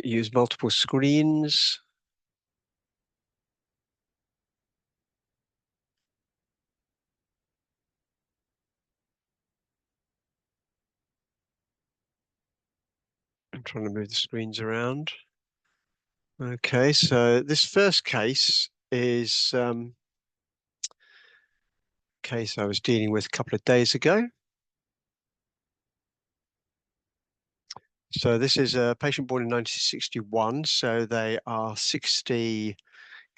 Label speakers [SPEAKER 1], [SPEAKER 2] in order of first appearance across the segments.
[SPEAKER 1] use multiple screens. I'm trying to move the screens around. Okay, so this first case is case I was dealing with a couple of days ago. So this is a patient born in 1961, so they are 60,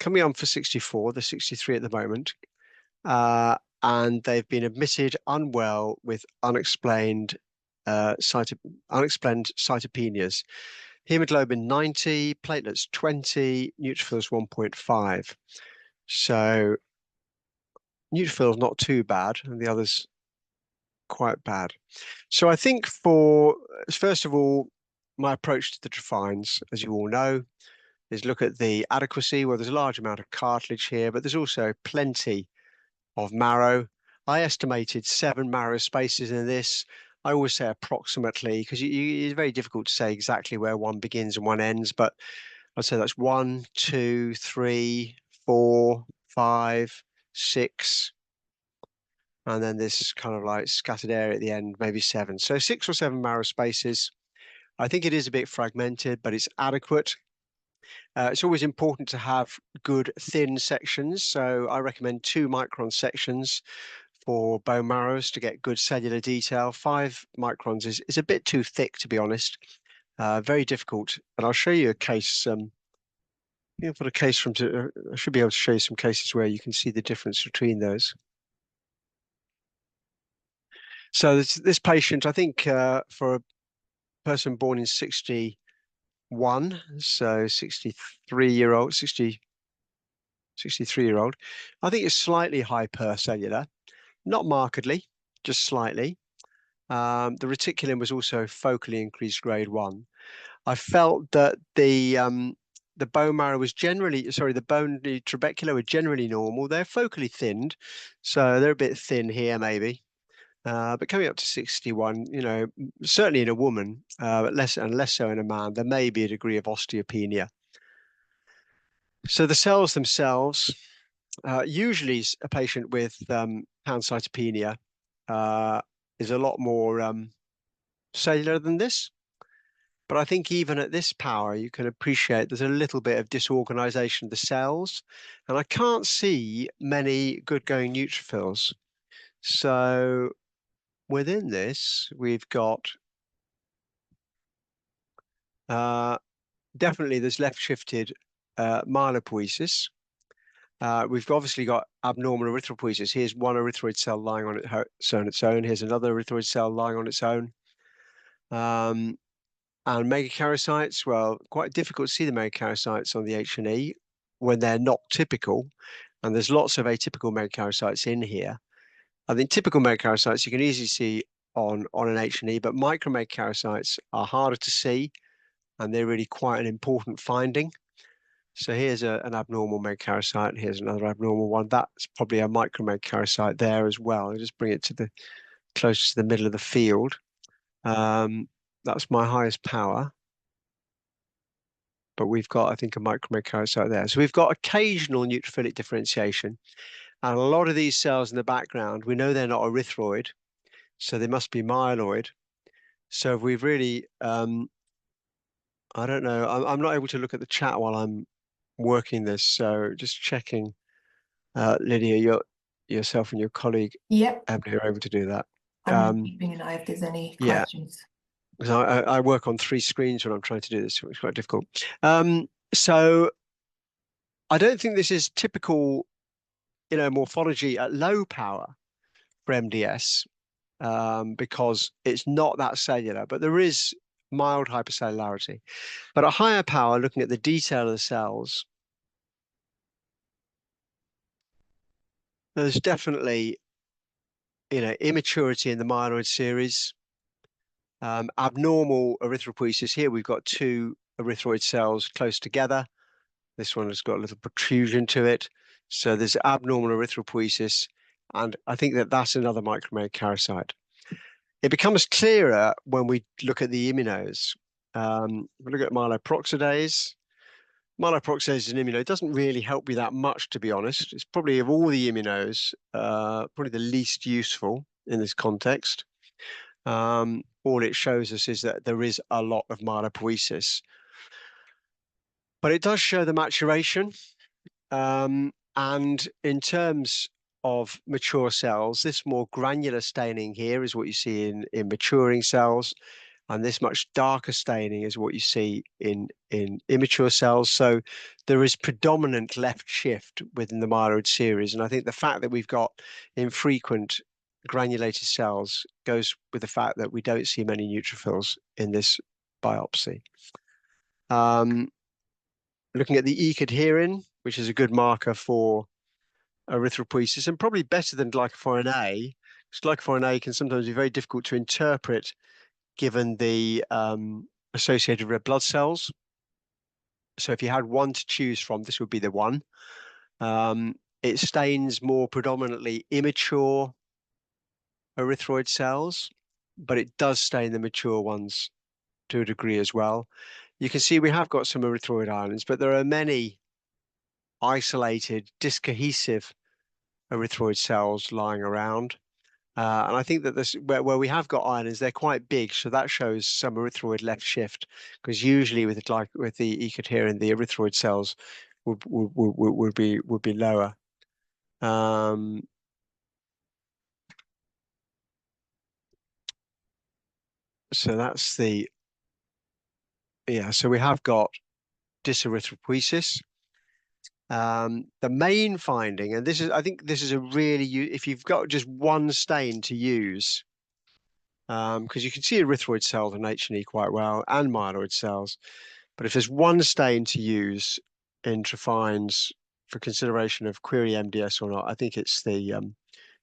[SPEAKER 1] coming on for 64, they're 63 at the moment, and they've been admitted unwell with unexplained cytopenias. Hemoglobin 90, platelets 20, neutrophils 1.5. So neutrophils not too bad, and the others quite bad. So I think first of all, my approach to the Trifines, as you all know, is look at the adequacy. Well, there's a large amount of cartilage here, but there's also plenty of marrow. I estimated 7 marrow spaces in this. I always say approximately, because it's very difficult to say exactly where one begins and one ends, but I'd say that's 1, 2, 3, 4, 5, 6, and then this kind of like scattered area at the end, maybe 7. So 6 or 7 marrow spaces. I think it is a bit fragmented, but it's adequate. It's always important to have good thin sections. So I recommend 2-micron sections for bone marrows to get good cellular detail. 5 microns is a bit too thick, to be honest. Very difficult. And I'll show you a case. I've got a case from, I should be able to show you some cases where you can see the difference between those. So this patient, I think for a person born in 61, so 63-year-old, 63-year-old, I think it's slightly hypercellular, not markedly, just slightly. The reticulum was also focally increased grade 1. I felt that the bone marrow was generally, sorry, the trabecula were generally normal. They're focally thinned, so they're a bit thin here maybe. But coming up to 61, you know, certainly in a woman, but less so in a man, there may be a degree of osteopenia. So the cells themselves, usually a patient with pancytopenia is a lot more cellular than this. But I think even at this power, you can appreciate there's a little bit of disorganization of the cells. And I can't see many good going neutrophils. So within this, we've got definitely there's left shifted myelopoiesis. We've obviously got abnormal erythropoiesis. Here's one erythroid cell lying on its own. Here's another erythroid cell lying on its own. And megakaryocytes, well, quite difficult to see the megakaryocytes on the H&E when they're not typical. And there's lots of atypical megakaryocytes in here. I think typical megakaryocytes you can easily see on an H&E, but micromegakaryocytes are harder to see, and they're really quite an important finding. So here's an abnormal megakaryocyte. Here's another abnormal one. That's probably a micromegakaryocyte there as well. I'll just bring it to the closest to the middle of the field. That's my highest power. But we've got, I think, a micromegakaryocyte there. So we've got occasional neutrophilic differentiation. And a lot of these cells in the background, we know they're not erythroid, so they must be myeloid. So we've really, I don't know, I'm not able to look at the chat while I'm working this. So just checking, Lydia, yourself and your colleague,
[SPEAKER 2] Yep.
[SPEAKER 1] Emily, are able to do that.
[SPEAKER 2] I'm keeping an eye if there's any questions.
[SPEAKER 1] Because I work on 3 screens when I'm trying to do this, so it's quite difficult. So I don't think this is typical, morphology at low power for MDS, because it's not that cellular, but there is mild hypercellularity. But at higher power, looking at the detail of the cells, there's definitely, immaturity in the myeloid series. Abnormal erythropoiesis. Here we've got 2 erythroid cells close together. This one has got a little protrusion to it. So there's abnormal erythropoiesis, and I think that's another micromegakaryocyte. It becomes clearer when we look at the immunos. If we look at myeloperoxidase, myeloperoxidase is an immuno. It doesn't really help you that much, to be honest. It's probably of all the immunos, probably the least useful in this context. All it shows us is that there is a lot of myelopoiesis. But it does show the maturation. And in terms of mature cells, this more granular staining here is what you see in maturing cells. And this much darker staining is what you see in immature cells. So there is predominant left shift within the myeloid series. And I think the fact that we've got infrequent granulated cells goes with the fact that we don't see many neutrophils in this biopsy. Looking at the E-cadherin, which is a good marker for erythropoiesis and probably better than glycophorin A, because glycophorin A can sometimes be very difficult to interpret given the associated red blood cells. So if you had one to choose from, this would be the one. It stains more predominantly immature erythroid cells, but it does stain the mature ones to a degree as well. You can see we have got some erythroid islands, but there are many isolated, discohesive erythroid cells lying around. And I think that this where we have got islands, they're quite big, so that shows some erythroid left shift. Because usually with the E-cadherin, the erythroid cells would be lower. So that's the So we have got dyserythropoiesis. The main finding, and I think this is a really if you've got just one stain to use. Because you can see erythroid cells in H&E quite well and myeloid cells. But if there's one stain to use in Trefines for consideration of query MDS or not, I think it's the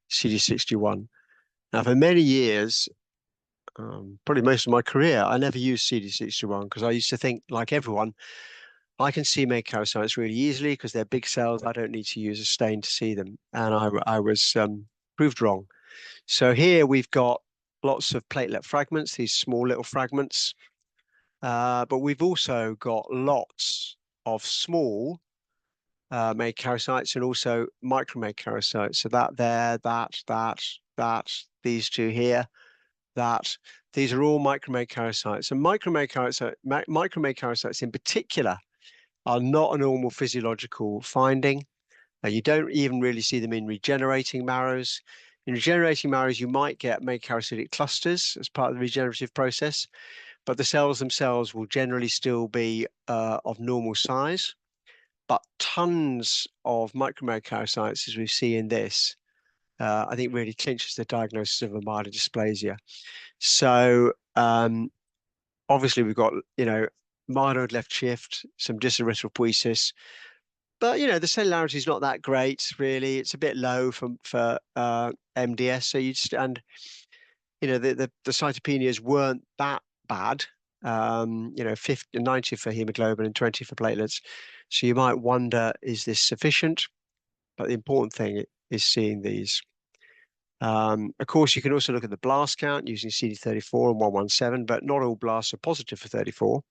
[SPEAKER 1] CD61. Now, for many years, probably most of my career, I never used CD61 because I used to think, like everyone, I can see megakaryocytes really easily because they're big cells. I don't need to use a stain to see them. And I was proved wrong. So here we've got lots of platelet fragments, these small little fragments. But we've also got lots of small megakaryocytes and also micromegakaryocytes. So that there, that, these two here, that. These are all micromegakaryocytes. And micromegakaryocytes in particular are not a normal physiological finding. You don't even really see them in regenerating marrows. In regenerating marrows, you might get megakaryocytic clusters as part of the regenerative process, but the cells themselves will generally still be of normal size. But tons of micromegakaryocytes, as we see in this, I think really clinches the diagnosis of a myelodysplasia. So obviously we've got, myeloid left shift, some dyserythropoiesis, but the cellularity is not that great, really. It's a bit low for MDS. So the cytopenias weren't that bad. 50, 90 for hemoglobin and 20 for platelets. So you might wonder, is this sufficient? But the important thing is seeing these. Of course, you can also look at the blast count using CD34 and 117, but not all blasts are positive for 34.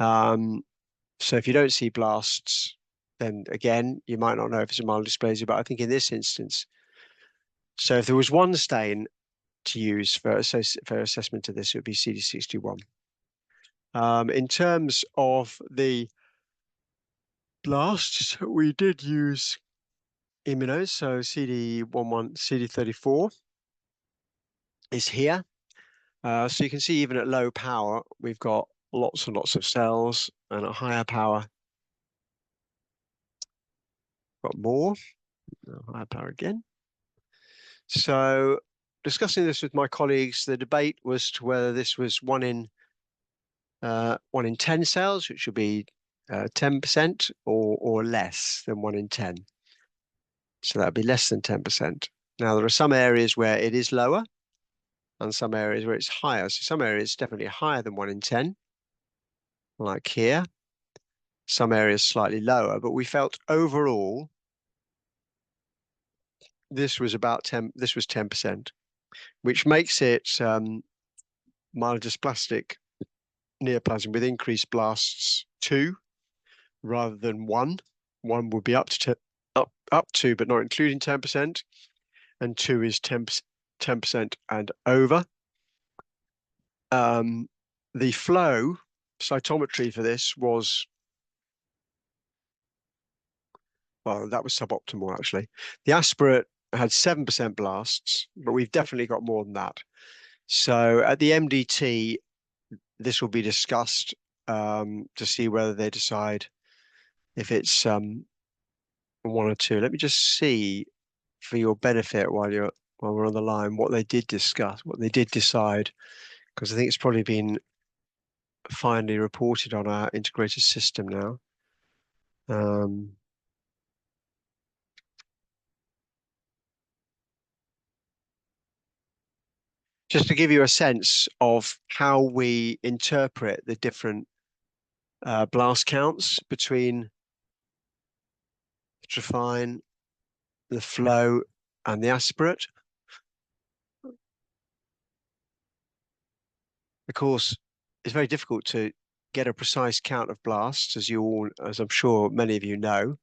[SPEAKER 1] So if you don't see blasts, then again, you might not know if it's a myelodysplasia, but I think in this instance, so if there was one stain to use for assessment of this, it would be CD61. In terms of the blasts, we did use immunos, so CD34 is here. So you can see even at low power, we've got lots and lots of cells, and at higher power, got more. Higher power again. So discussing this with my colleagues, the debate was to whether this was 1 in 10 cells, which would be 10%, or less than 1 in 10. So that would be less than 10%. Now, there are some areas where it is lower and some areas where it's higher. So some areas definitely higher than 1 in 10, like here. Some areas slightly lower, but we felt overall this was about 10, this was 10%, which makes it myelodysplastic neoplasm with increased blasts 2 rather than 1. 1 would be up to but not including 10%, and 2 is 10% and over. The flow cytometry for this was, well, that was suboptimal actually. The aspirate had 7% blasts, but we've definitely got more than that. So at the MDT, this will be discussed to see whether they decide if it's 1 or 2. Let me just see, for your benefit, while we're on the line, what they did discuss, what they did decide, because I think it's probably been finally reported on our integrated system now. Just to give you a sense of how we interpret the different blast counts between the trephine, the flow, and the aspirate. Of course, it's very difficult to get a precise count of blasts, as I'm sure many of you know.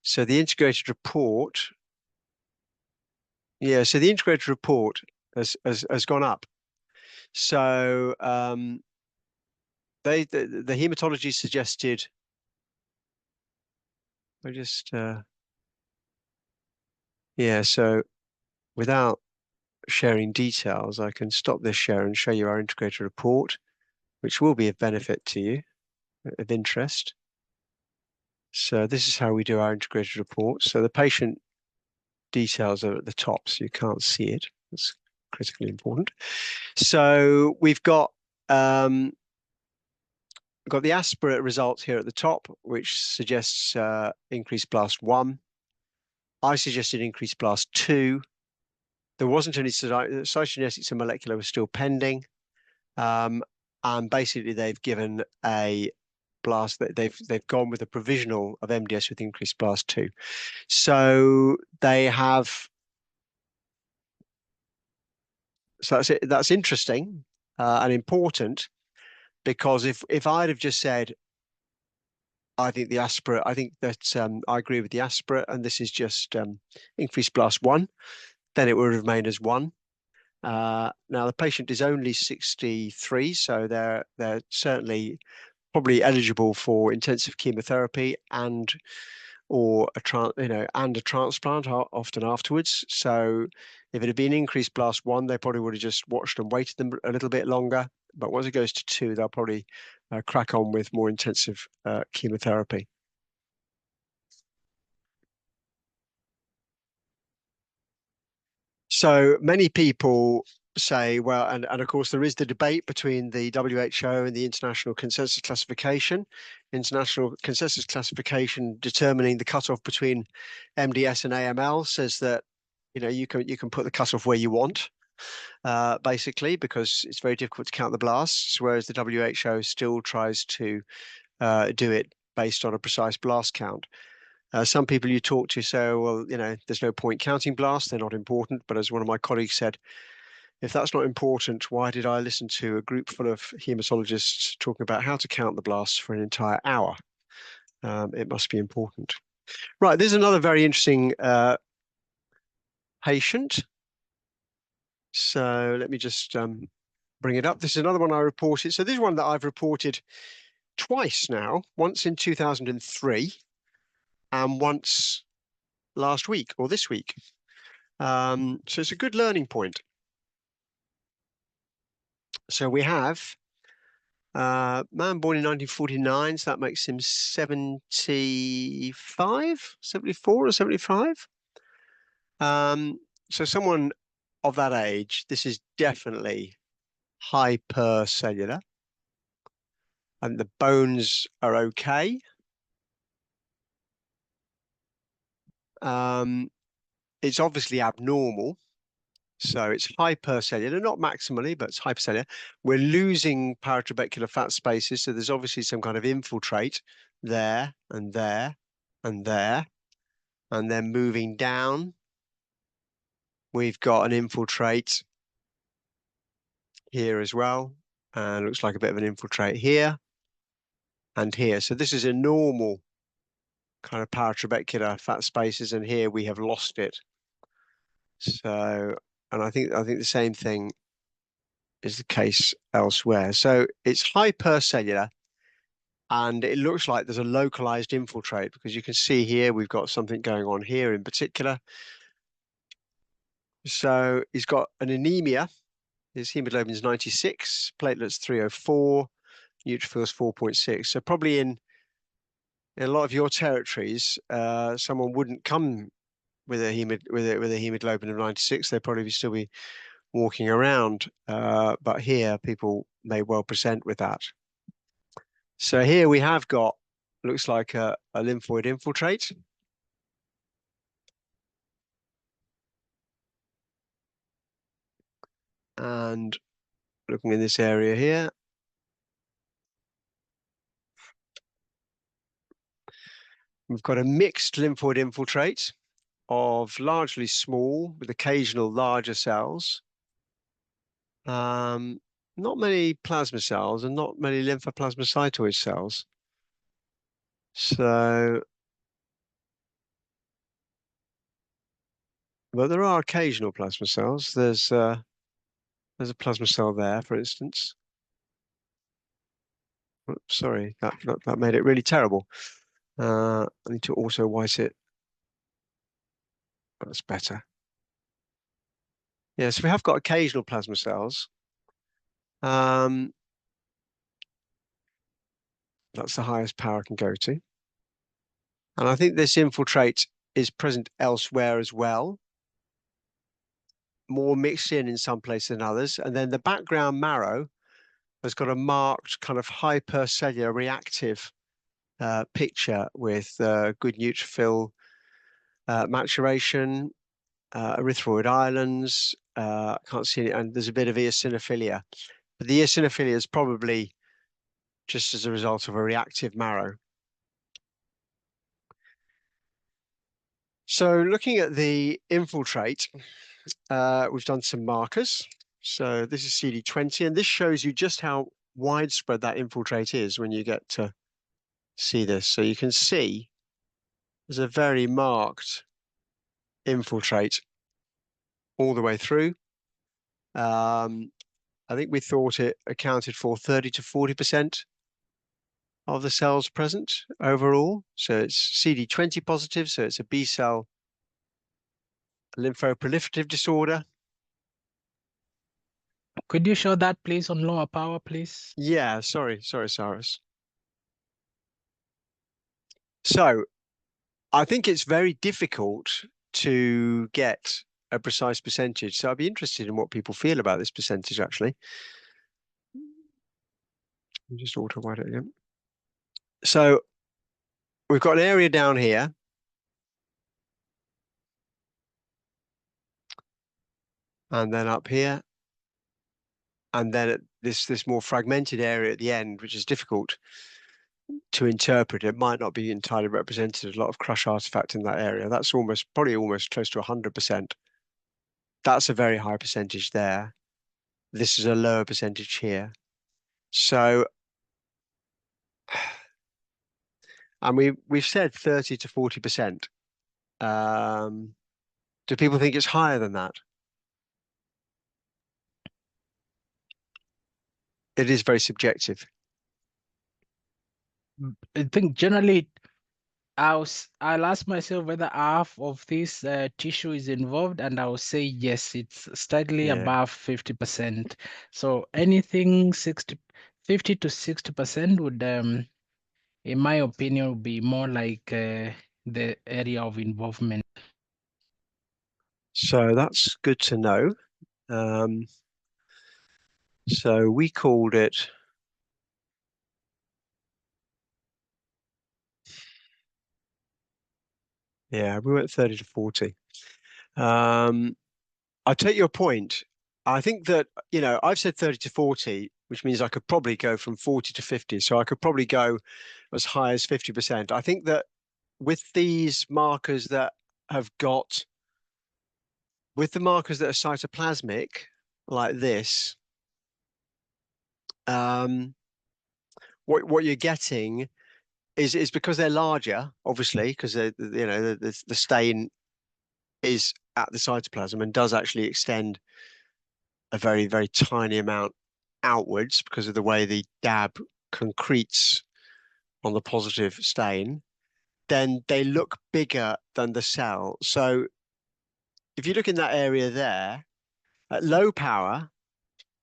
[SPEAKER 1] So the integrated report, so the integrated report has gone up. So the haematology suggested, so without sharing details, I can stop this share and show you our integrated report, which will be of benefit to you, of interest. So this is how we do our integrated report. So the patient details are at the top, so you can't see it. That's critically important. So we've got the aspirate result here at the top, which suggests increased blast 1. I suggested increased blast 2. There wasn't any cytogenetics and molecular was still pending. And basically they've given a blast that they've gone with a provisional of MDS with increased blast 2. So they have, so that's interesting and important, because if I'd have just said, I think the aspirate, I think that I agree with the aspirate, and this is just increased blast 1, then it would remain as 1. Now the patient is only 63, so they're certainly probably eligible for intensive chemotherapy and a transplant often afterwards. So if it had been increased blast 1, they probably would have just watched and waited them a little bit longer. But once it goes to 2, they'll probably crack on with more intensive chemotherapy. So many people say, well, and of course there is the debate between the WHO and the International Consensus Classification. International Consensus Classification determining the cutoff between MDS and AML says that you can put the cutoff where you want, basically, because it's very difficult to count the blasts, whereas the WHO still tries to do it based on a precise blast count. Some people you talk to say, well, there's no point counting blasts, they're not important. But as one of my colleagues said, if that's not important, why did I listen to a group full of hematologists talking about how to count the blasts for an entire hour? It must be important. Right, there's another very interesting patient. So let me just bring it up. This is another one I reported. So this is one that I've reported twice now, once in 2003 and once last week or this week. So it's a good learning point. So we have man born in 1949, so that makes him 75, 74 or 75. So someone of that age, this is definitely hypercellular, and the bones are okay. It's obviously abnormal. So it's hypercellular, not maximally, but it's hypercellular. We're losing paratrabecular fat spaces. So there's obviously some kind of infiltrate there and there and there. And then moving down, we've got an infiltrate here as well, and looks like a bit of an infiltrate here and here. So this is a normal kind of paratrabecular fat spaces, and here we have lost it. So, and I think the same thing is the case elsewhere. So it's hypercellular, and it looks like there's a localized infiltrate, because you can see here we've got something going on here in particular. So he's got an anemia. His hemoglobin is 96, platelets 304, neutrophils 4.6. So probably in a lot of your territories, someone wouldn't come with a hemoglobin of 96. They'd probably still be walking around. But here, people may well present with that. So here we have got, looks like a lymphoid infiltrate. And looking in this area here, we've got a mixed lymphoid infiltrate of largely small with occasional larger cells. Not many plasma cells and not many lymphoplasmacytoid cells. So, but there are occasional plasma cells. There's a plasma cell there, for instance. Oops, sorry, that made it really terrible. I need to also white it. That's better. Yeah, so we have got occasional plasma cells. That's the highest power I can go to. And I think this infiltrate is present elsewhere as well, more mixed in some places than others. And then the background marrow has got a marked kind of hypercellular reactive picture with good neutrophil maturation, erythroid islands. Can't see it, and there's a bit of eosinophilia. But the eosinophilia is probably just as a result of a reactive marrow. So looking at the infiltrate, we've done some markers. So this is CD20, and this shows you just how widespread that infiltrate is when you get to see this. So you can see there's a very marked infiltrate all the way through. I think we thought it accounted for 30 to 40% of the cells present overall. So it's CD20 positive, so it's a B cell lymphoproliferative disorder.
[SPEAKER 3] Could you show that, please, on lower power, please?
[SPEAKER 1] Yeah, sorry, Cyrus. So I think it's very difficult to get a precise percentage. So I'd be interested in what people feel about this percentage, actually. I'll just auto-white it again. So we've got an area down here. And then up here. And then at this more fragmented area at the end, which is difficult to interpret. It might not be entirely represented. A lot of crush artifact in that area. That's probably almost close to 100%. That's a very high percentage there. This is a lower percentage here. So, and we've said 30 to 40%. Do people think it's higher than that? It is very subjective.
[SPEAKER 3] I think generally I'll ask myself whether half of this tissue is involved, and I'll say yes, it's slightly above 50%. So anything 50 to 60% would, in my opinion, would be more like the area of involvement.
[SPEAKER 1] So that's good to know. So we called it. Yeah, we went 30 to 40. I take your point. I think that, I've said 30 to 40, which means I could probably go from 40 to 50. So I could probably go as high as 50%. I think that with these markers that have got, with the markers that are cytoplasmic, like this, what you're getting is because they're larger, obviously, because the stain is at the cytoplasm and does actually extend a very, very tiny amount outwards because of the way the dab concretes on the positive stain, then they look bigger than the cell. So if you look in that area there, at low power,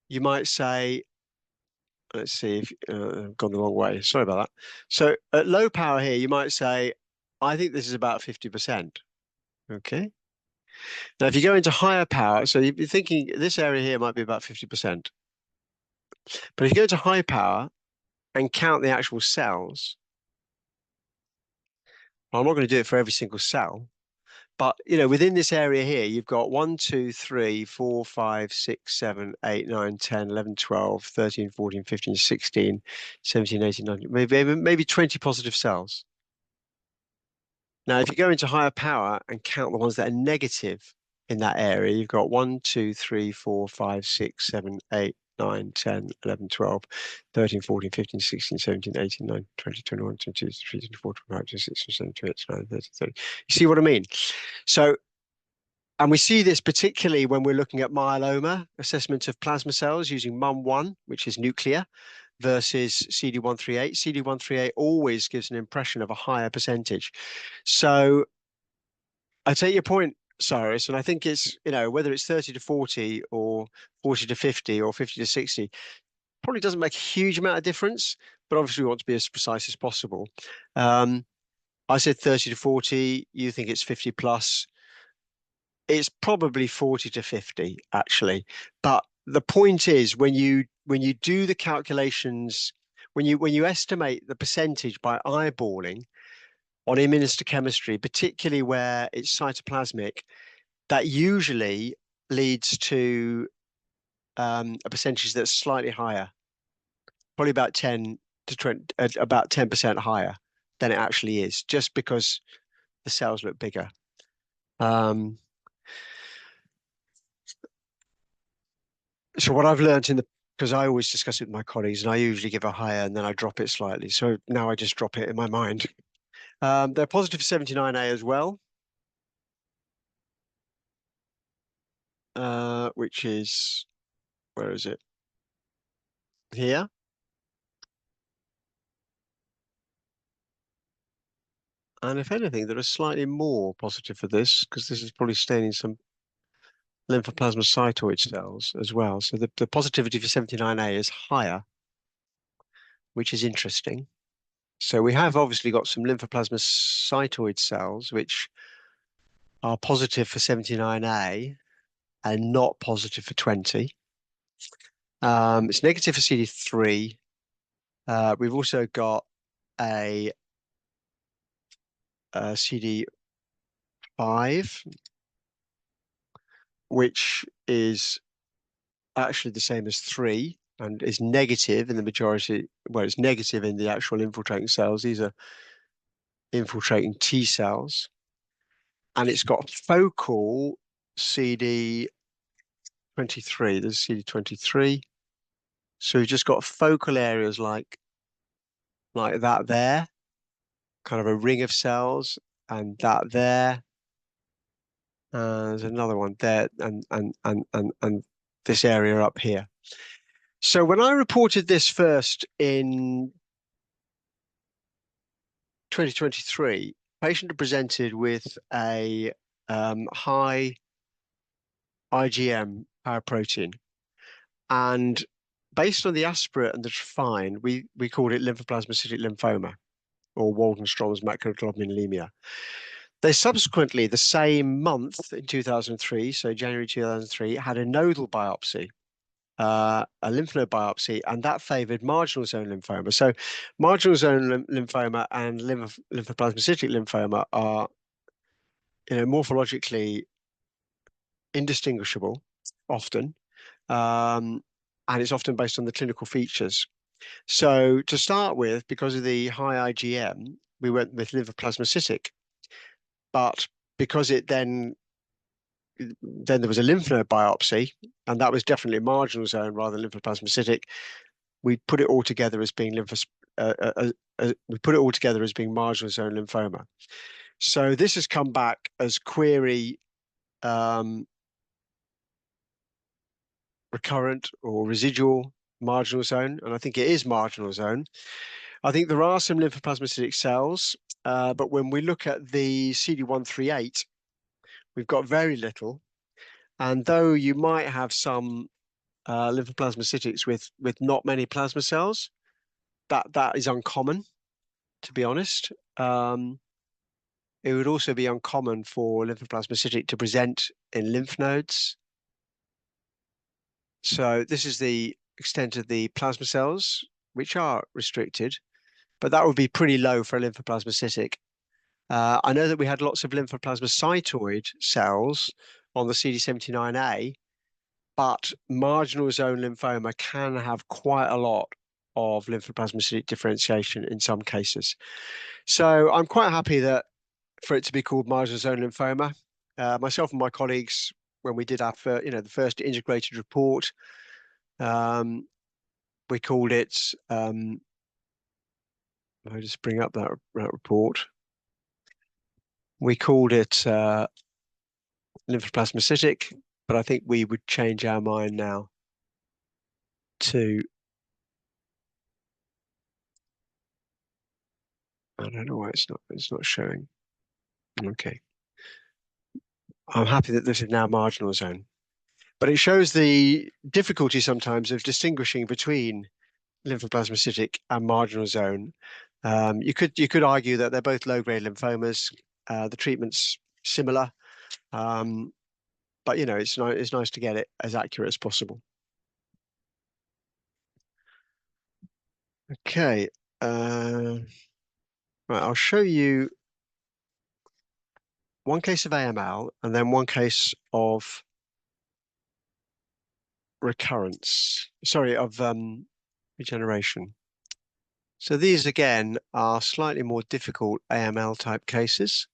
[SPEAKER 1] you might say, let's see if I've gone the wrong way. Sorry about that. So at low power here, you might say, I think this is about 50%. Okay. Now, if you go into higher power, so you're thinking this area here might be about 50%. But if you go to high power and count the actual cells, well, I'm not going to do it for every single cell, but within this area here, you've got 1, 2, 3, 4, 5, 6, 7, 8, 9, 10, 11, 12, 13, 14, 15, 16, 17, 18, 19, maybe 20 positive cells. Now, if you go into higher power and count the ones that are negative in that area, you've got 1, 2, 3, 4, 5, 6, 7, 8, 9, 10, 11, 12, 13, 14, 15, 16, 17, 18, 19, 20, 21, 22, 23, 24, 25, 26, 27, 28, 29, 30, 30. You see what I mean? So, and we see this particularly when we're looking at myeloma, assessment of plasma cells using MUM1, which is nuclear, versus CD138. CD138 always gives an impression of a higher percentage. So I take your point, Cyrus, and I think it's, whether it's 30 to 40 or 40 to 50 or 50 to 60, probably doesn't make a huge amount of difference, but obviously we want to be as precise as possible. I said 30 to 40, you think it's 50 plus. It's probably 40 to 50, actually. But the point is, when you do the calculations, when you estimate the percentage by eyeballing on immunohistochemistry, particularly where it's cytoplasmic, that usually leads to a percentage that's slightly higher, probably about 10 to 20, about 10% higher than it actually is, just because the cells look bigger. So what I've learned because I always discuss it with my colleagues, and I usually give a higher and then I drop it slightly. So now I just drop it in my mind. They're positive for 79A as well, which is, where is it? Here. And if anything, there are slightly more positive for this, because this is probably staining some lymphoplasmacytoid cells as well. So the positivity for 79A is higher, which is interesting. So we have obviously got some lymphoplasmacytoid cells, which are positive for 79A and not positive for 20. It's negative for CD3. We've also got a CD5, which is actually the same as 3 and is negative in the majority. Well, it's negative in the actual infiltrating cells. These are infiltrating T cells. And it's got focal CD23. There's CD23. So you've just got focal areas like that there, kind of a ring of cells, and that there. There's another one there, and this area up here. So when I reported this first in 2023, patient presented with a high IgM paraprotein, and based on the aspirate and the trephine, we called it lymphoplasmacytic lymphoma, or Waldenstrom's macroglobulinemia. They subsequently, the same month in 2003, so January 2003, had a nodal biopsy, a lymph node biopsy, and that favored marginal zone lymphoma. So marginal zone lymphoma and lymphoplasmacytic lymphoma are, morphologically indistinguishable often, and it's often based on the clinical features. So to start with, because of the high IgM, we went with lymphoplasmacytic, but because it then there was a lymph node biopsy, and that was definitely marginal zone rather than lymphoplasmacytic. we put it all together as being we put it all together as being marginal zone lymphoma. So this has come back as query recurrent or residual marginal zone, and I think it is marginal zone. I think there are some lymphoplasmacytic cells, but when we look at the CD138, we've got very little. And though you might have some lymphoplasmacytics with not many plasma cells, that is uncommon, to be honest. It would also be uncommon for lymphoplasmacytic to present in lymph nodes. So this is the extent of the plasma cells, which are restricted, but that would be pretty low for a lymphoplasmacytic. I know that we had lots of lymphoplasmacytoid cells on the CD79A, but marginal zone lymphoma can have quite a lot of lymphoplasmacytic differentiation in some cases. So I'm quite happy that for it to be called marginal zone lymphoma. Myself and my colleagues, when we did our the first integrated report, we called it. I'll just bring up that report. We called it lymphoplasmacytic, but I think we would change our mind now to. I don't know why it's not showing. Okay. I'm happy that this is now marginal zone, but it shows the difficulty sometimes of distinguishing between lymphoplasmacytic and marginal zone. You could argue that they're both low-grade lymphomas. The treatment's similar, but it's nice to get it as accurate as possible. Okay, right. I'll show you one case of AML and then one case of recurrence. Sorry, of regeneration. So these again are slightly more difficult AML type cases.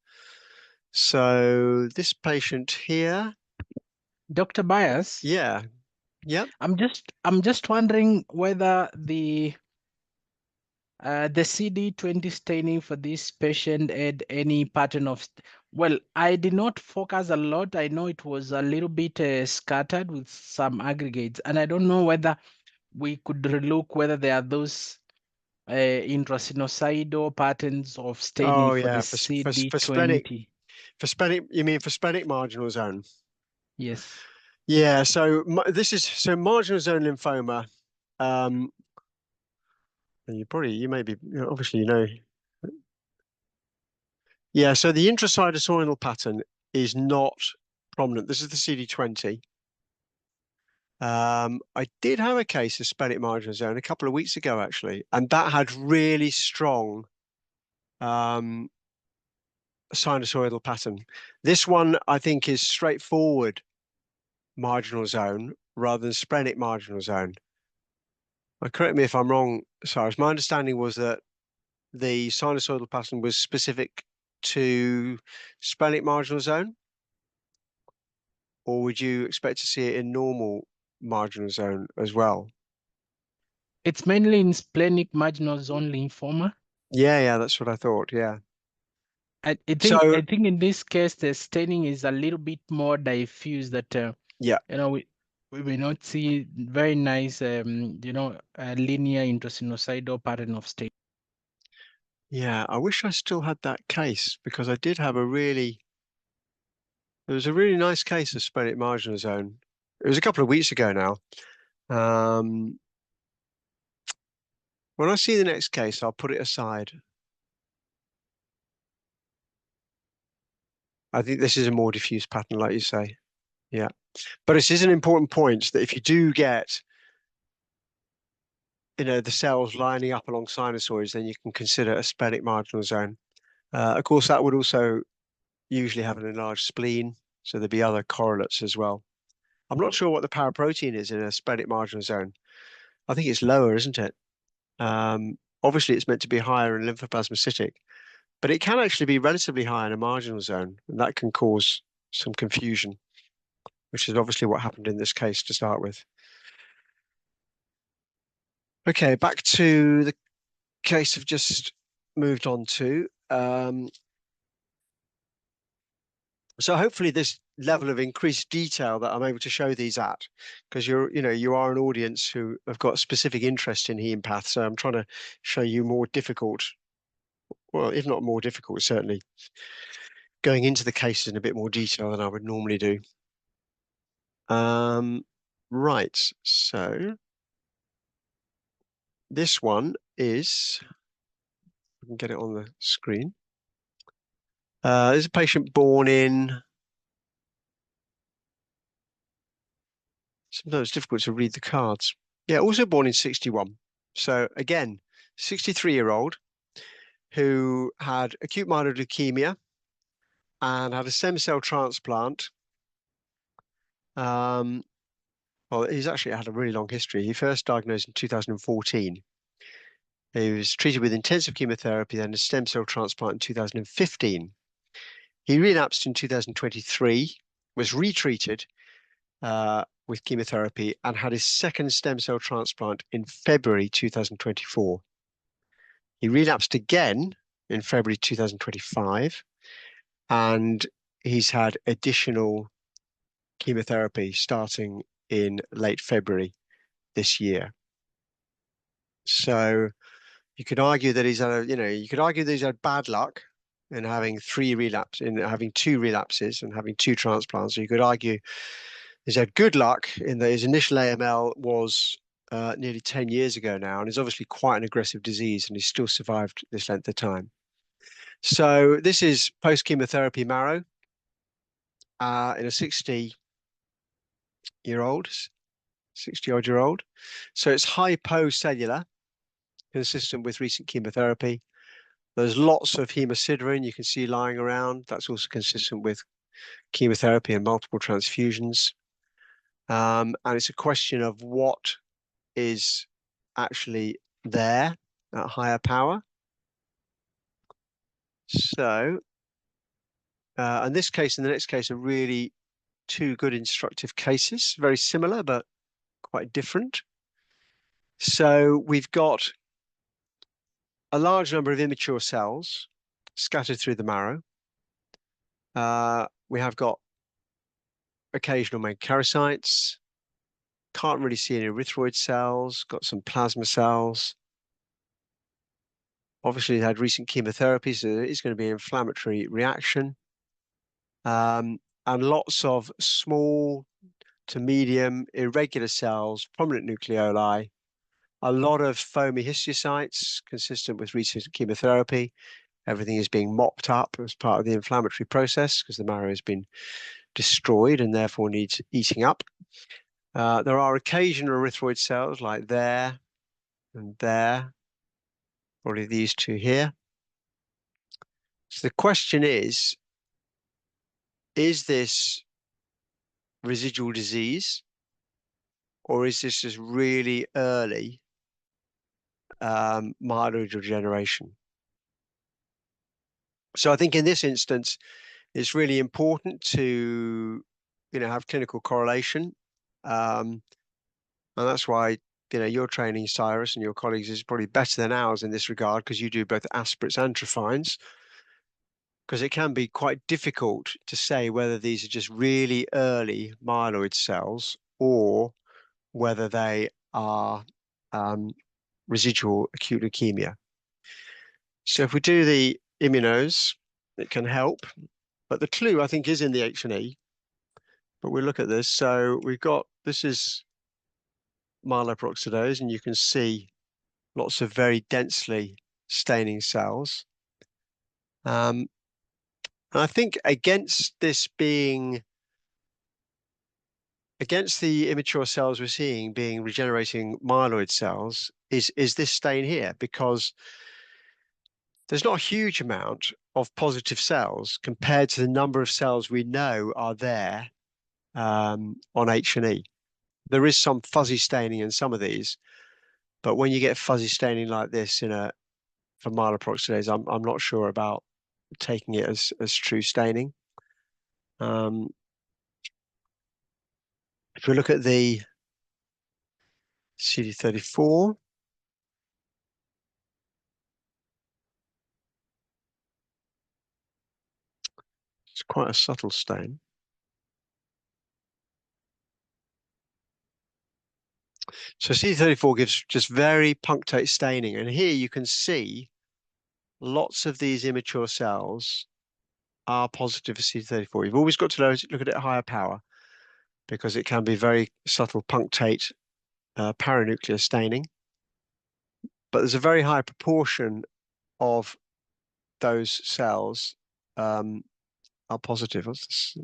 [SPEAKER 1] So this patient here,
[SPEAKER 3] Dr. Byers.
[SPEAKER 1] yeah,
[SPEAKER 3] I'm just wondering whether the CD20 staining for this patient had any pattern of. Well, I did not focus a lot. I know it was a little bit scattered with some aggregates, and I don't know whether we could relook whether there are those intrasinocidal patterns of staining for the CD20.
[SPEAKER 1] For splenic, you mean for splenic marginal zone?
[SPEAKER 3] Yes.
[SPEAKER 1] Yeah. So marginal zone lymphoma. And you may be obviously Yeah. So the intrasinusoidal pattern is not prominent. This is the CD20. I did have a case of splenic marginal zone a couple of weeks ago, actually, and that had really strong sinusoidal pattern. This one, I think, is straightforward marginal zone rather than splenic marginal zone. Correct me if I'm wrong, Cyrus. My understanding was that the sinusoidal pattern was specific to splenic marginal zone, or would you expect to see it in normal marginal zone as well?
[SPEAKER 3] It's mainly in splenic marginal zone lymphoma.
[SPEAKER 1] Yeah, that's what I thought. Yeah.
[SPEAKER 3] I think in this case the staining is a little bit more diffuse. That we may not see very nice linear intrasinocidal pattern of staining.
[SPEAKER 1] Yeah, I wish I still had that case because I did have there was a really nice case of splenic marginal zone. It was a couple of weeks ago now. When I see the next case, I'll put it aside. I think this is a more diffuse pattern, like you say. Yeah. But it is an important point that if you do get, the cells lining up along sinusoids, then you can consider a splenic marginal zone. Of course, that would also usually have an enlarged spleen, so there'd be other correlates as well. I'm not sure what the paraprotein is in a splenic marginal zone. I think it's lower, isn't it? Obviously, it's meant to be higher in lymphoplasmacytic, but it can actually be relatively high in a marginal zone, and that can cause some confusion, which is obviously what happened in this case to start with. Okay, back to the case I've just moved on to. So hopefully this level of increased detail that I'm able to show these at, because you are an audience who have got specific interest in Haempath, so I'm trying to show you more difficult, well, if not more difficult, certainly going into the cases in a bit more detail than I would normally do. Right, so this one is, I can get it on the screen. There's a patient born in, sometimes it's difficult to read the cards. Yeah, also born in 61. So again, 63-year-old who had acute myeloid leukemia and had a stem cell transplant. Well, he's actually had a really long history. He first diagnosed in 2014. He was treated with intensive chemotherapy, then a stem cell transplant in 2015. He relapsed in 2023, was retreated with chemotherapy, and had his second stem cell transplant in February 2024. He relapsed again in February 2025, and he's had additional chemotherapy starting in late February this year. So you could argue that he's had, you could argue that he's had bad luck in having having two relapses and having two transplants. So you could argue he's had good luck in that his initial AML was nearly 10 years ago now, and is obviously quite an aggressive disease, and he's still survived this length of time. So this is post-chemotherapy marrow in a 60-year-old, 60-odd-year-old. So it's hypocellular, consistent with recent chemotherapy. There's lots of hemosiderin you can see lying around. That's also consistent with chemotherapy and multiple transfusions. And it's a question of what is actually there at higher power. So, in this case and the next case are really two good instructive cases, very similar, but quite different. So we've got a large number of immature cells scattered through the marrow. We have got occasional megakaryocytes. Can't really see any erythroid cells, got some plasma cells. Obviously, they had recent chemotherapy, so there is going to be an inflammatory reaction. And lots of small to medium irregular cells, prominent nucleoli, a lot of foamy histiocytes consistent with recent chemotherapy. Everything is being mopped up as part of the inflammatory process because the marrow has been destroyed and therefore needs eating up. There are occasional erythroid cells like there and there, probably these two here. So the question is this residual disease, or is this just really early myeloid regeneration? So I think in this instance, it's really important to, have clinical correlation. And that's why, your training, Cyrus, and your colleagues is probably better than ours in this regard, because you do both aspirates and trophines, because it can be quite difficult to say whether these are just really early myeloid cells or whether they are residual acute leukemia. So if we do the immunos, it can help. But the clue, I think, is in the H&E. But we'll look at this. So we've got, this is myeloperoxidase, and you can see lots of very densely staining cells. And I think against the immature cells we're seeing being regenerating myeloid cells is this stain here, because there's not a huge amount of positive cells compared to the number of cells we know are there on H&E. There is some fuzzy staining in some of these, but when you get fuzzy staining like this for myeloperoxidase, I'm not sure about taking it as true staining. If we look at the CD34, quite a subtle stain. So CD34 gives just very punctate staining. And here you can see lots of these immature cells are positive for CD34. You've always got to look at it at higher power because it can be very subtle punctate paranuclear staining. But there's a very high proportion of those cells are positive. What's this?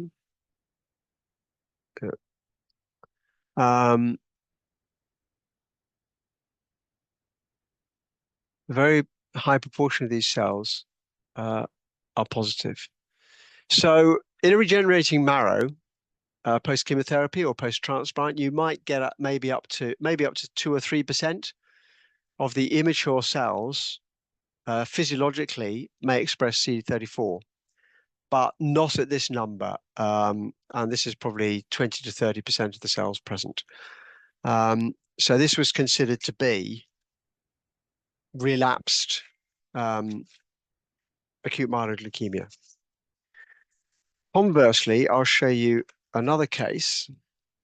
[SPEAKER 1] A very high proportion of these cells are positive. So in a regenerating marrow, post chemotherapy or post transplant, you might get maybe up to 2 or 3% of the immature cells physiologically may express CD34, but not at this number. And this is probably 20 to 30% of the cells present. So this was considered to be relapsed acute myeloid leukemia. Conversely, I'll show you another case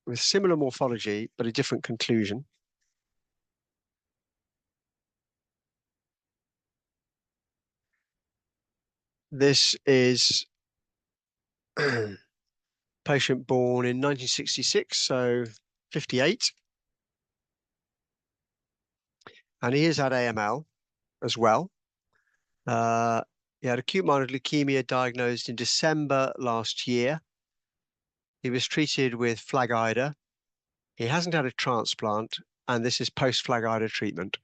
[SPEAKER 1] with similar morphology, but a different conclusion. This is patient born in 1966, so 58. And he has had AML as well. He had acute myeloid leukemia diagnosed in December last year. He was treated with FLAG-IDA. He hasn't had a transplant, and this is post-FLAG-IDA treatment.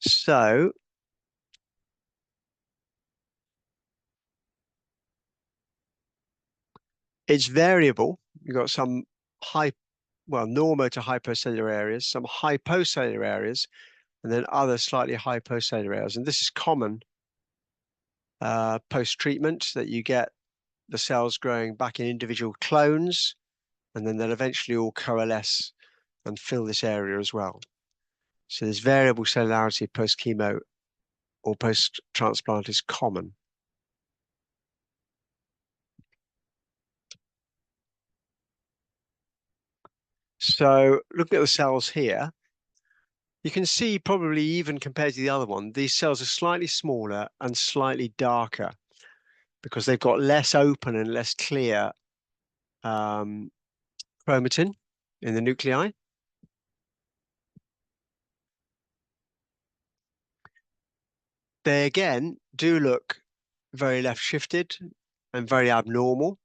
[SPEAKER 1] So it's variable. You've got some normal to hypocellular areas, some hypocellular areas, and then other slightly hypocellular areas. And this is common post-treatment, that you get the cells growing back in individual clones, and then they'll eventually all coalesce and fill this area as well. So this variable cellularity post-chemo or post-transplant is common. So looking at the cells here, you can see probably even compared to the other one, these cells are slightly smaller and slightly darker because they've got less open and less clear chromatin in the nuclei. They again do look very left shifted and very abnormal.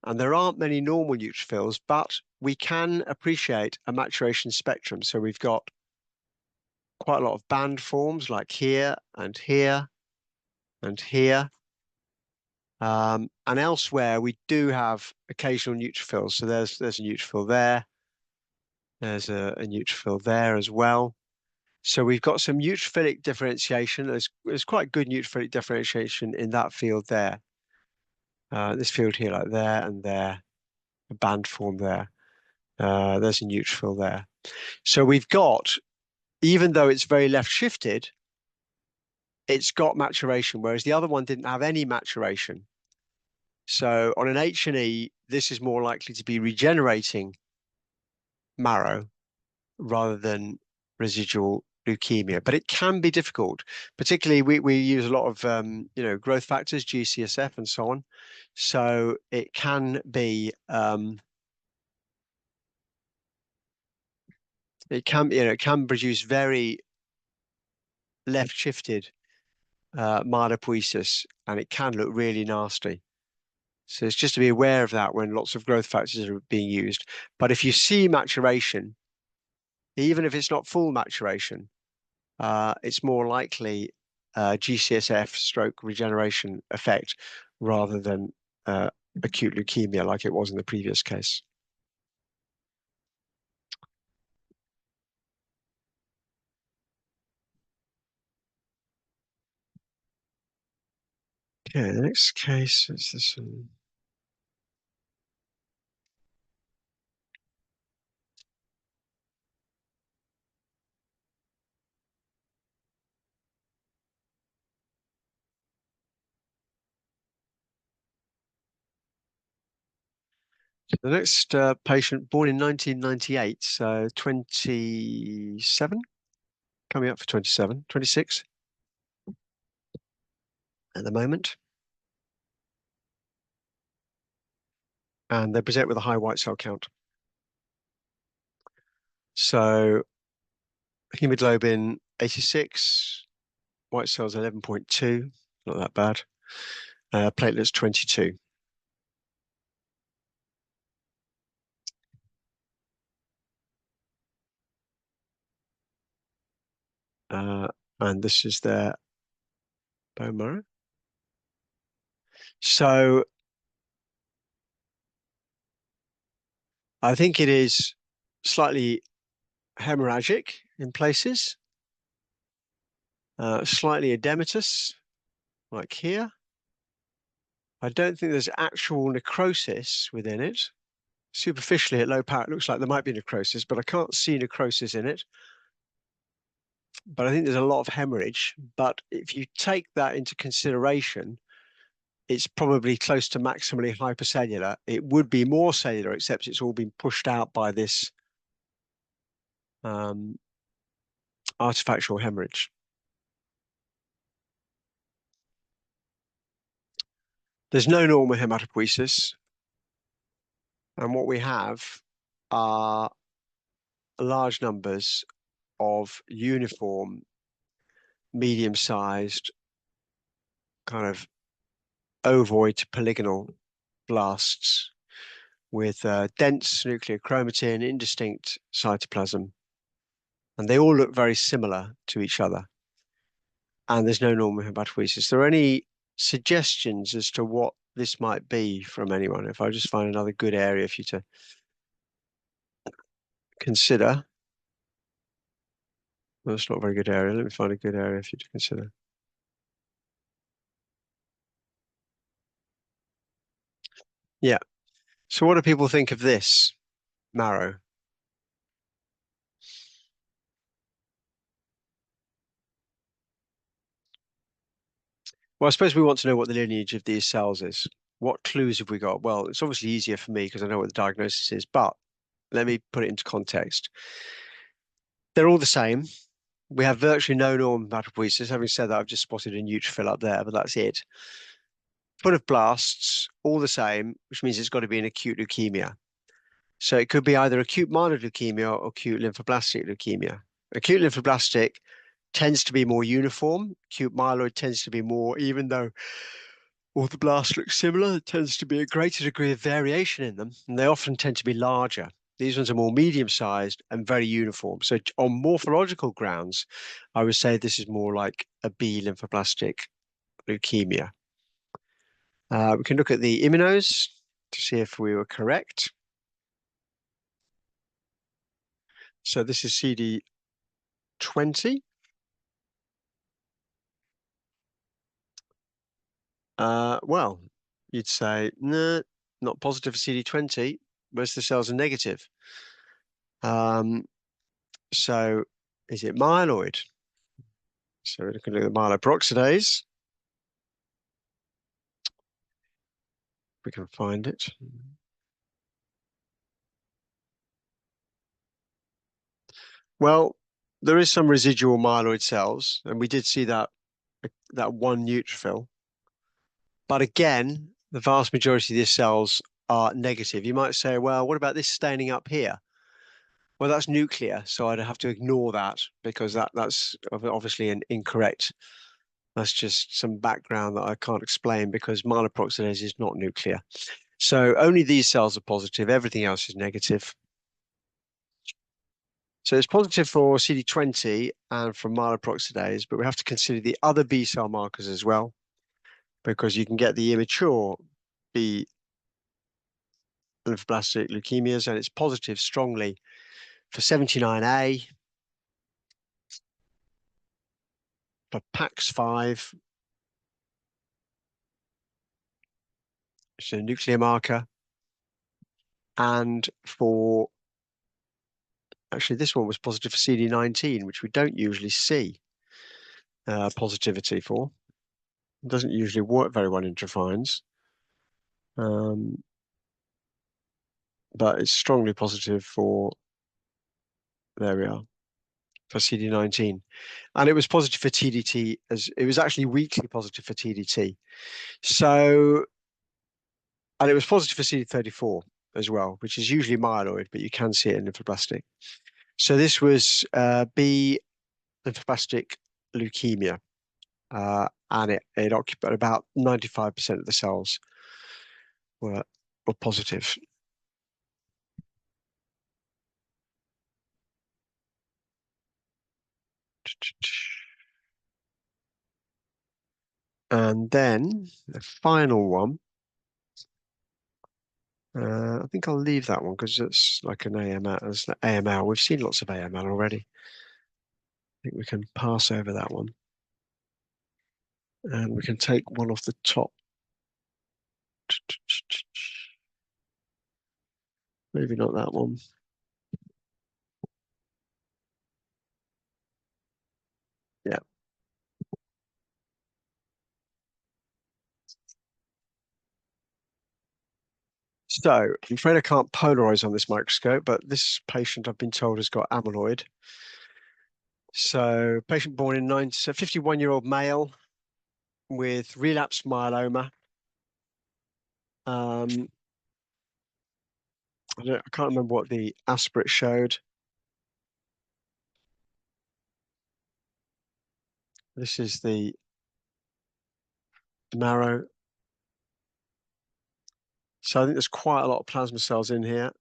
[SPEAKER 1] And there aren't many normal neutrophils, but we can appreciate a maturation spectrum. So we've got quite a lot of band forms like here and here and here. And elsewhere, we do have occasional neutrophils. So there's a neutrophil there. There's a neutrophil there as well. So we've got some neutrophilic differentiation. There's quite good neutrophilic differentiation in that field there. This field here, like there and there, a band form there. There's a neutrophil there. So we've got, even though it's very left shifted, it's got maturation, whereas the other one didn't have any maturation. So on an H&E, this is more likely to be regenerating marrow rather than residual leukemia. But it can be difficult. Particularly, we use a lot of growth factors, GCSF, and so on. So it can be it can produce very left shifted myelopoiesis, and it can look really nasty. So it's just to be aware of that when lots of growth factors are being used. But if you see maturation, even if it's not full maturation, it's more likely GCSF stroke regeneration effect rather than acute leukemia like it was in the previous case. Okay, the next case is this one. The next patient, born in 1998, so 27, coming up for 27, 26 at the moment. And they present with a high white cell count. So hemoglobin 86, white cells 11.2, not that bad. Platelets 22. And this is their bone marrow. So I think it is slightly hemorrhagic in places, slightly edematous, like here. I don't think there's actual necrosis within it. Superficially, at low power, it looks like there might be necrosis, but I can't see necrosis in it. But I think there's a lot of hemorrhage. But if you take that into consideration, it's probably close to maximally hypercellular. It would be more cellular, except it's all been pushed out by this artifactual hemorrhage. There's no normal hematopoiesis. And what we have are large numbers of uniform, medium-sized, kind of ovoid to polygonal blasts with dense nuclear chromatin, indistinct cytoplasm. And they all look very similar to each other. And there's no normal hematopoiesis. Are there any suggestions as to what this might be from anyone? If I just find another good area for you to consider. Well, it's not a very good area. Let me find a good area for you to consider. Yeah. So what do people think of this marrow? Well, I suppose we want to know what the lineage of these cells is. What clues have we got? Well, it's obviously easier for me because I know what the diagnosis is, but let me put it into context. They're all the same. We have virtually no normal hematopoiesis. Having said that, I've just spotted a neutrophil up there, but that's it. Full of blasts, all the same, which means it's got to be an acute leukemia. So it could be either acute myeloid leukemia or acute lymphoblastic leukemia. Acute lymphoblastic tends to be more uniform. Acute myeloid tends to be more, even though all the blasts look similar, there tends to be a greater degree of variation in them, and they often tend to be larger. These ones are more medium-sized and very uniform. So on morphological grounds, I would say this is more like a B lymphoblastic leukemia. We can look at the immunos to see if we were correct. So this is CD20. Well, you'd say, no, not positive for CD20. Most of the cells are negative. So is it myeloid? So we're looking at the myeloperoxidase. We can find it. Well, there is some residual myeloid cells, and we did see that one neutrophil. But again, the vast majority of these cells are negative. You might say, well, what about this staining up here? Well, that's nuclear, so I'd have to ignore that because that's obviously an incorrect. That's just some background that I can't explain because myeloperoxidase is not nuclear. So only these cells are positive, everything else is negative. So it's positive for CD20 and for myeloperoxidase, but we have to consider the other B cell markers as well, because you can get the immature B lymphoblastic leukemias, and it's positive strongly for 79A, for PAX5, which is a nuclear marker, and for, actually this one was positive for CD19, which we don't usually see positivity for. It doesn't usually work very well in Trefines. but it's strongly positive for, there we are, for CD19. And it was positive for TDT, as it was actually weakly positive for TDT. So, and it was positive for CD34 as well, which is usually myeloid, but you can see it in lymphoblastic. So this was B lymphoblastic leukemia, and it occupied about 95% of the cells were positive. And then the final one, I think I'll leave that one because it's like an AML. It's an AML. We've seen lots of AML already. I think we can pass over that one. And we can take one off the top. Maybe not that one. Yeah. So I'm afraid I can't polarize on this microscope, but this patient I've been told has got amyloid. So patient born in 51-year-old male with relapsed myeloma. I can't remember what the aspirate showed. This is the marrow. So I think there's quite a lot of plasma cells in here.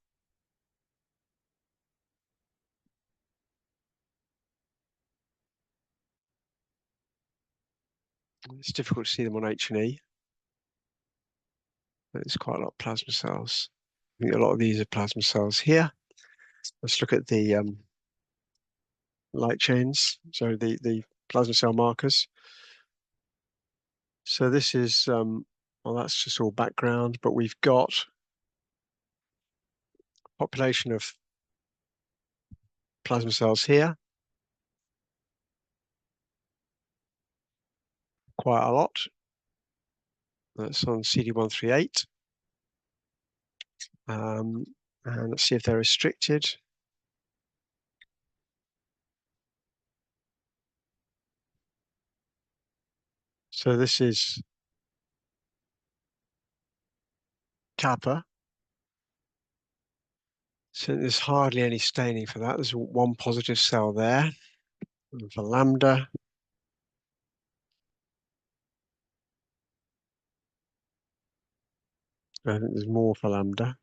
[SPEAKER 1] It's difficult to see them on H&E. But there's quite a lot of plasma cells. I think a lot of these are plasma cells here. Let's look at the light chains, so the plasma cell markers. So this is, well, that's just all background, but we've got a population of plasma cells here. Quite a lot. That's on CD138. And let's see if they're restricted. So this is kappa. So there's hardly any staining for that. There's one positive cell there. And for lambda, I think there's more for lambda.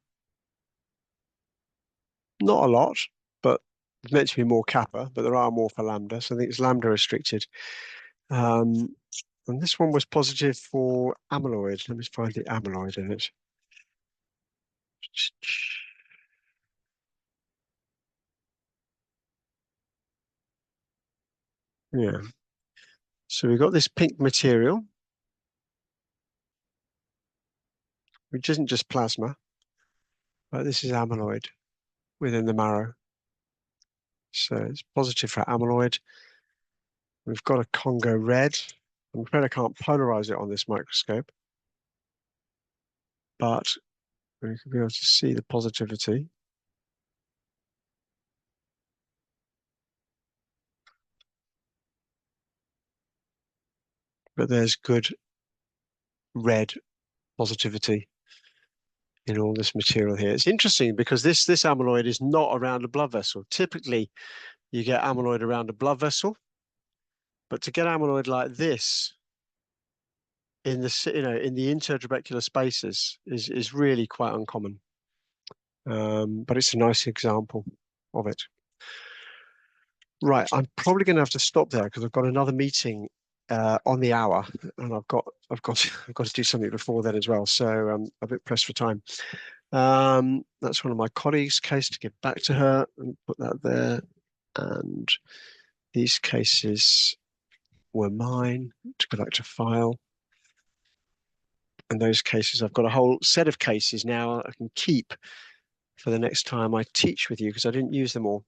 [SPEAKER 1] Not a lot, but it's meant to be more kappa, but there are more for lambda. So I think it's lambda restricted. And this one was positive for amyloid. Let me find the amyloid in it. Yeah. So we've got this pink material, which isn't just plasma, but this is amyloid within the marrow. So it's positive for amyloid. We've got a Congo red. I'm afraid I can't polarize it on this microscope, but we can be able to see the positivity. But there's good red positivity in all this material here. It's interesting because this amyloid is not around a blood vessel. Typically, you get amyloid around a blood vessel, but to get amyloid like this in the in the intertrabecular spaces is really quite uncommon. But it's a nice example of it. Right, I'm probably going to have to stop there because I've got another meeting on the hour, and I've got to do something before then as well. So I'm a bit pressed for time. That's one of my colleagues' case to give back to her and put that there. And these cases were mine to go back to file. And those cases, I've got a whole set of cases now I can keep for the next time I teach with you because I didn't use them all,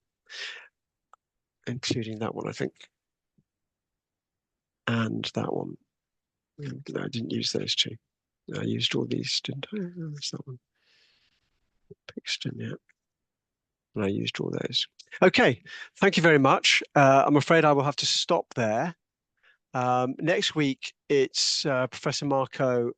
[SPEAKER 1] including that one, I think. And that one. I didn't use those two. I used all these, didn't I? There's that one. Pixton, yeah. And I used all those. Okay, thank you very much. I'm afraid I will have to stop there. Next week, it's Professor Marco